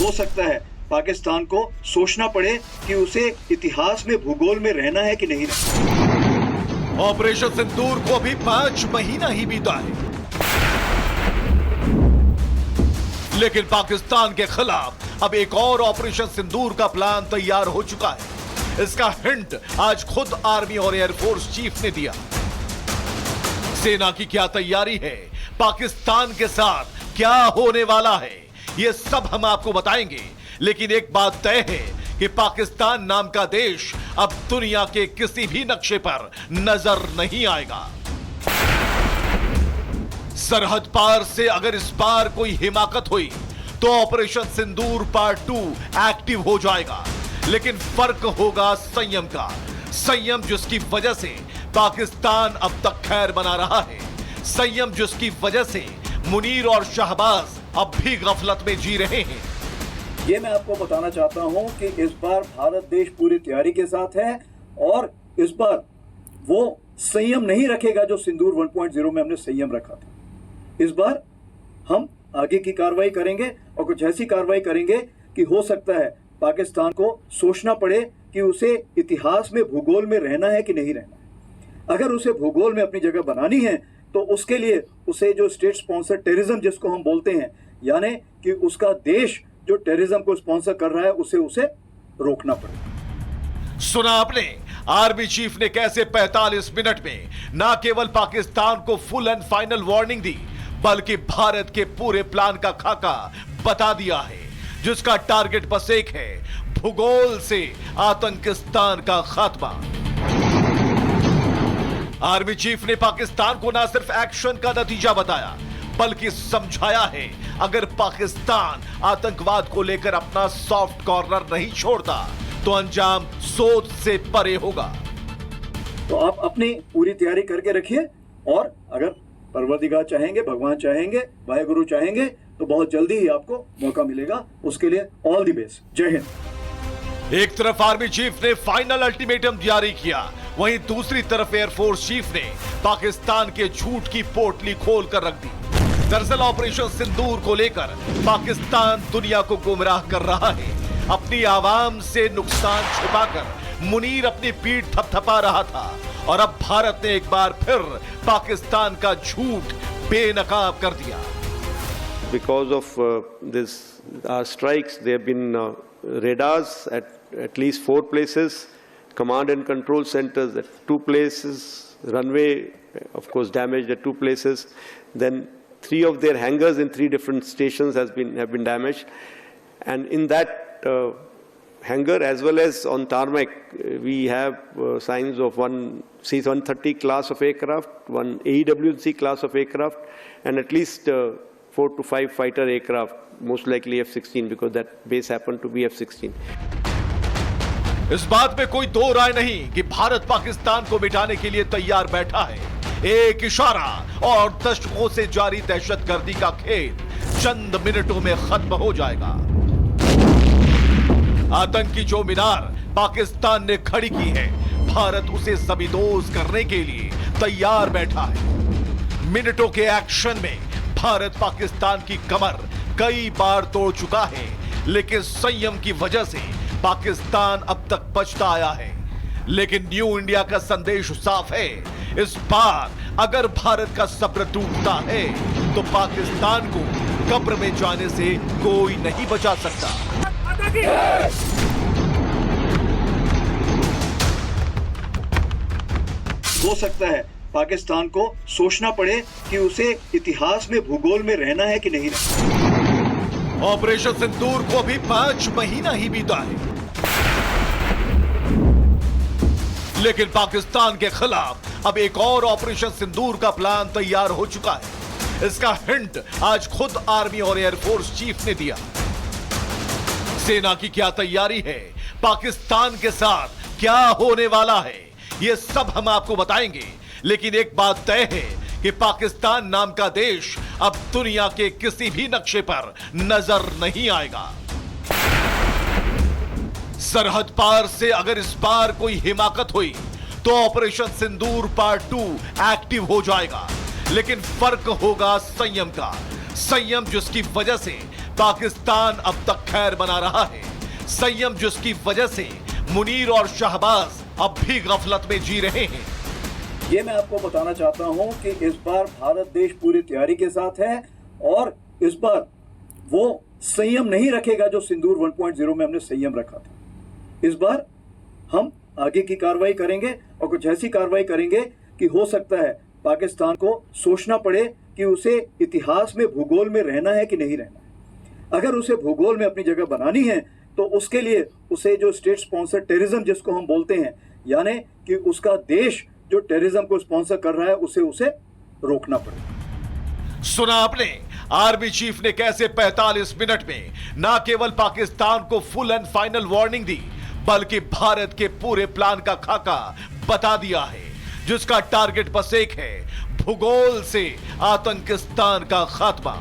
हो सकता है पाकिस्तान को सोचना पड़े कि उसे इतिहास में भूगोल में रहना है कि नहीं रहना। ऑपरेशन सिंदूर को अभी 5 महीना ही बीता है, लेकिन पाकिस्तान के खिलाफ अब एक और ऑपरेशन सिंदूर का प्लान तैयार हो चुका है। इसका हिंट आज खुद आर्मी और एयरफोर्स चीफ ने दिया। सेना की क्या तैयारी है, पाकिस्तान के साथ क्या होने वाला है, यह सब हम आपको बताएंगे। लेकिन एक बात तय है कि पाकिस्तान नाम का देश अब दुनिया के किसी भी नक्शे पर नजर नहीं आएगा। सरहद पार से अगर इस बार कोई हिमाकत हुई तो ऑपरेशन सिंदूर पार्ट 2 एक्टिव हो जाएगा। लेकिन फर्क होगा संयम का, संयम जिसकी वजह से पाकिस्तान अब तक खैर बना रहा है, संयम जिसकी वजह से मुनीर और शहबाज अब भी गफलत में जी रहे हैं। ये मैं आपको बताना चाहता हूं कि इस बार भारत देश पूरी तैयारी के साथ है और इस बार वो संयम नहीं रखेगा जो सिंदूर 1.0 में हमने संयम रखा था। इस बार हम आगे की कार्रवाई करेंगे और कुछ ऐसी कार्रवाई करेंगे कि हो सकता है पाकिस्तान को सोचना पड़े कि उसे इतिहास में भूगोल में रहना है कि नहीं रहना है। अगर उसे भूगोल में अपनी जगह बनानी है तो उसके लिए उसे जो स्टेट स्पॉन्सर टेररिज्म जिसको हम बोलते हैं, यानी कि उसका देश जो टेररिज्म को स्पॉन्सर कर रहा है उसे रोकना पड़ेगा। सुना आपने, आर्मी चीफ ने कैसे 45 मिनट में ना केवल पाकिस्तान को फुल एंड फाइनल वार्निंग दी, बल्कि भारत के पूरे प्लान का खाका बता दिया है, जिसका टारगेट बस एक है, भूगोल से आतंकिस्तान का खात्मा। आर्मी चीफ ने पाकिस्तान को ना सिर्फ एक्शन का नतीजा बताया, बल्कि समझाया है अगर पाकिस्तान आतंकवाद को लेकर अपना सॉफ्ट कॉर्नर नहीं छोड़ता तो अंजाम सोच से परे होगा। तो आप अपनी पूरी तैयारी करके रखिए और अगर परवरदिगार चाहेंगे, भगवान चाहेंगे, वाहेगुरु चाहेंगे तो बहुत जल्दी ही आपको मौका मिलेगा। उसके लिए ऑल द बेस्ट। जय हिंद। एक तरफ आर्मी चीफ ने फाइनल अल्टीमेटम जारी किया, वहीं दूसरी तरफ एयरफोर्स चीफ ने पाकिस्तान के झूठ की पोटली खोल कर रख दी। दरअसल ऑपरेशन सिंदूर को लेकर पाकिस्तान दुनिया को गुमराह कर रहा है। अपनी आवाम से नुकसान छिपाकर मुनीर अपनी पीठ थपथपा रहा था और अब भारत ने एक बार फिर पाकिस्तान का झूठ बेनकाब कर दिया। Because of this strikes, there have been radars at least 4 places, command and control centers at 2 places, runway of course damaged at 2 places, then 3 of their hangars in 3 different stations have been damaged, and in that hangar as well as on tarmac we have signs of one C-130 class of aircraft, one AEW&C class of aircraft, and at least 4 to 5 fighter aircraft, most likely F-16 because that base happened to be F-16. इस बात में कोई दो राय नहीं कि भारत पाकिस्तान को मिटाने के लिए तैयार बैठा है। एक इशारा और दशकों से जारी दहशतगर्दी का खेल चंद मिनटों में खत्म हो जाएगा। आतंकी जो मीनार पाकिस्तान ने खड़ी की है, भारत उसे ज़मींदोज़ करने के लिए तैयार बैठा है। मिनटों के एक्शन में भारत पाकिस्तान की कमर कई बार तोड़ चुका है, लेकिन संयम की वजह से पाकिस्तान अब तक बचता आया है। लेकिन न्यू इंडिया का संदेश साफ है, इस बार अगर भारत का सब्र टूटता है तो पाकिस्तान को कब्र में जाने से कोई नहीं बचा सकता। हो सकता है पाकिस्तान को सोचना पड़े कि उसे इतिहास में भूगोल में रहना है कि नहीं रहना। ऑपरेशन सिंदूर को अभी 5 महीना ही बीता है, लेकिन पाकिस्तान के खिलाफ अब एक और ऑपरेशन सिंदूर का प्लान तैयार हो चुका है। इसका हिंट आज खुद आर्मी और एयरफोर्स चीफ ने दिया। सेना की क्या तैयारी है, पाकिस्तान के साथ क्या होने वाला है, यह सब हम आपको बताएंगे। लेकिन एक बात तय है कि पाकिस्तान नाम का देश अब दुनिया के किसी भी नक्शे पर नजर नहीं आएगा। सरहद पार से अगर इस बार कोई हिमाकत हुई तो ऑपरेशन सिंदूर पार्ट 2 एक्टिव हो जाएगा। लेकिन फर्क होगा संयम का, संयम जिसकी वजह से पाकिस्तान अब तक खैर बना रहा है, संयम जिसकी वजह से मुनीर और शहबाज अब भी गफलत में जी रहे हैं। ये मैं आपको बताना चाहता हूं कि इस बार भारत देश पूरी तैयारी के साथ है और इस बार वो संयम नहीं रखेगा जो सिंदूर 1.0 में हमने संयम रखा था। इस बार हम आगे की कार्रवाई करेंगे और कुछ ऐसी कार्रवाई करेंगे कि हो सकता है पाकिस्तान को सोचना पड़े कि उसे इतिहास में भूगोल में रहना है कि नहीं रहना है। अगर उसे भूगोल में अपनी जगह बनानी है तो उसके लिए उसे जो स्टेट स्पॉन्सर टेररिज्म जिसको हम बोलते हैं, यानी कि उसका देश जो टेररिज्म को स्पॉन्सर कर रहा है उसे रोकना पड़ेगा। सुना आपने, आर्मी चीफ ने कैसे 45 मिनट में ना केवल पाकिस्तान को फुल एंड फाइनल वार्निंग दी बल्कि भारत के पूरे प्लान का खाका बता दिया है, जिसका टारगेट बस एक है, भूगोल से आतंकिस्तान का खात्मा।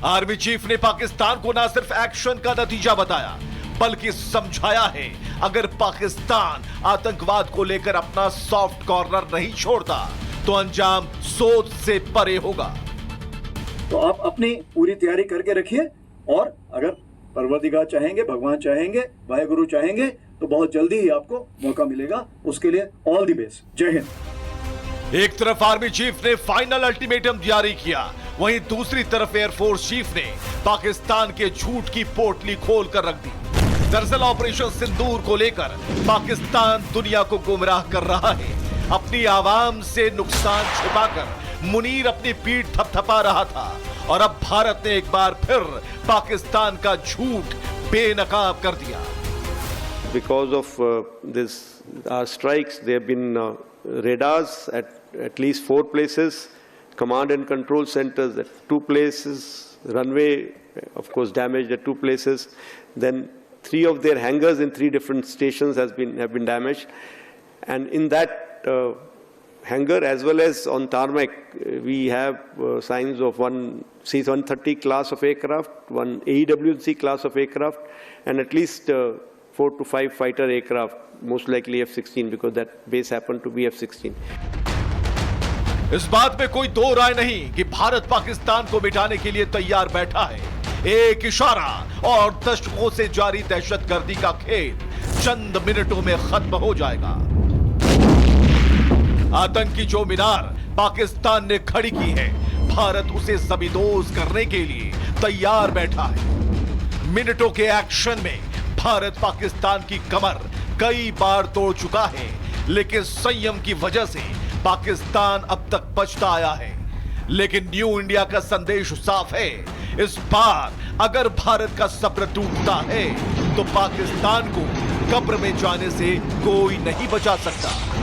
आर्मी चीफ ने पाकिस्तान को ना सिर्फ एक्शन का नतीजा बताया बल्कि समझाया है, अगर पाकिस्तान आतंकवाद को लेकर अपना सॉफ्ट कॉर्नर नहीं छोड़ता तो अंजाम सोच से परे होगा। तो आप अपनी पूरी तैयारी करके रखिए और अगर परवरदिगार चाहेंगे, भगवान चाहेंगे, वाहेगुरु चाहेंगे तो बहुत जल्दी ही आपको मौका मिलेगा। उसके लिए ऑल द बेस्ट। जय हिंद। एक तरफ आर्मी चीफ ने फाइनल अल्टीमेटम जारी किया, वहीं दूसरी तरफ एयरफोर्स चीफ ने पाकिस्तान के झूठ की पोटली खोल कर रख दी। दरअसल ऑपरेशन सिंदूर को लेकर पाकिस्तान दुनिया को गुमराह कर रहा है। अपनी आवाम से नुकसान छुपाकर मुनीर अपनी पीठ थपथपा रहा था और अब भारत ने एक बार फिर पाकिस्तान का झूठ बेनकाब कर दिया। Because of this, our strikes, there have been radars at least 4 places, command and control centers at 2 places, runway, of course, damaged at 2 places. Then 3 of their hangars in 3 different stations have been damaged, and in that hangar as well as on tarmac, we have signs of one C-130 class of aircraft, one AEW&C class of aircraft, and at least 4 to 5 fighter aircraft, most likely F-16, because that base happened to be F-16. इस बात में कोई दो राय नहीं कि भारत पाकिस्तान को मिटाने के लिए तैयार बैठा है। एक इशारा और दशकों से जारी दहशतगर्दी का खेल चंद मिनटों में खत्म हो जाएगा। आतंकी जो मीनार पाकिस्तान ने खड़ी की है, भारत उसे ज़मींदोज़ करने के लिए तैयार बैठा है। मिनटों के एक्शन में भारत पाकिस्तान की कमर कई बार तोड़ चुका है, लेकिन संयम की वजह से पाकिस्तान अब तक बचता आया है। लेकिन न्यू इंडिया का संदेश साफ है, इस बार अगर भारत का सब्र टूटता है तो पाकिस्तान को कब्र में जाने से कोई नहीं बचा सकता।